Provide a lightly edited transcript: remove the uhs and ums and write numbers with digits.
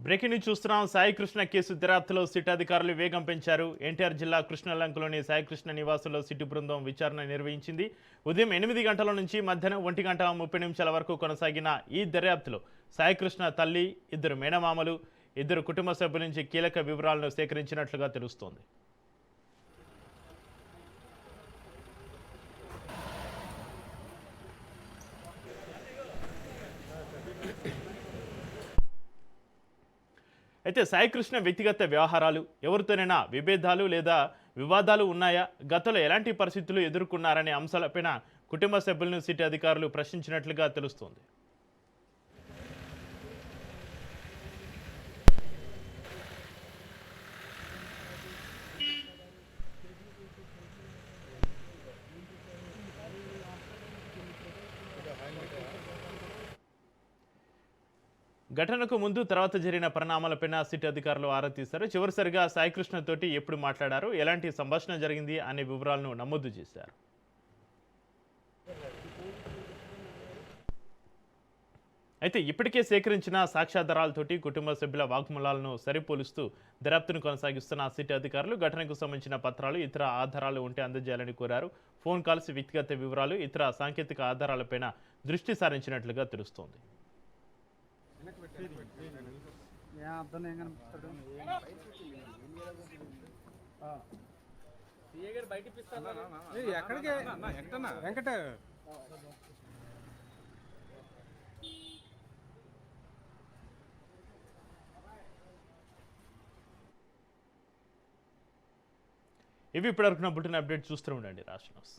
Breaking news చూస్తున్నాం. Sai Krishna case దర్యాప్తులో SIT అధికారులు వేగం పెంచారు. ఎన్టీఆర్ జిల్లా కృష్ణలంకలోని సాయి కృష్ణ నివాసంలో సిట్ బృందం విచారణ నిర్వహించింది. ఉదయం 8 గంటల నుంచి మధ్యాహ్నం 1:30 వరకు కొనసాగిన ఈ దర్యాప్తులో సాయి కృష్ణ తల్లి, 2 మేనమామలు, 2 కుటుంబ సభ్యుల నుంచి కీలక వివరాలను సేకరించినట్లుగా తెలుస్తోంది. అయితే సాయికృష్ణ వ్యక్తిగత వ్యవహారాలు, ఎవరితోనైనా విభేదాలు లేదా వివాదాలు ఉన్నాయా, గతంలో ఎలాంటి పరిస్థితులు ఎదుర్కొన్నారనే అంశాలపైన కుటుంబ సభ్యులను సిట్ అధికారులు ప్రశ్నించినట్లుగా తెలుస్తోంది. ఘటనకు ముందు తర్వాత జరిగిన పరిణామాలపైన సిట్ అధికారులు ఆరా తీశారు. చివరిసారిగా సాయికృష్ణ తోటి ఎప్పుడు మాట్లాడారు, ఎలాంటి సంభాషణ జరిగింది అనే వివరాలను నమోదు చేశారు. అయితే ఇప్పటికే సేకరించిన సాక్ష్యాధారాలతోటి కుటుంబ సభ్యుల వాగ్మూలాలను సరిపోలుస్తూ దర్యాప్తును కొనసాగిస్తున్న సిట్ అధికారులు ఘటనకు సంబంధించిన పత్రాలు, ఇతర ఆధారాలు ఉంటే అందజేయాలని కోరారు. ఫోన్ కాల్స్, వ్యక్తిగత వివరాలు, ఇతర సాంకేతిక ఆధారాలపైన దృష్టి సారించినట్లుగా తెలుస్తోంది. ఇవి ఇప్పటివరకు నా బులెటిన్ అప్డేట్ చూస్తూ ఉండండి రాష్ట్ర న్యూస్.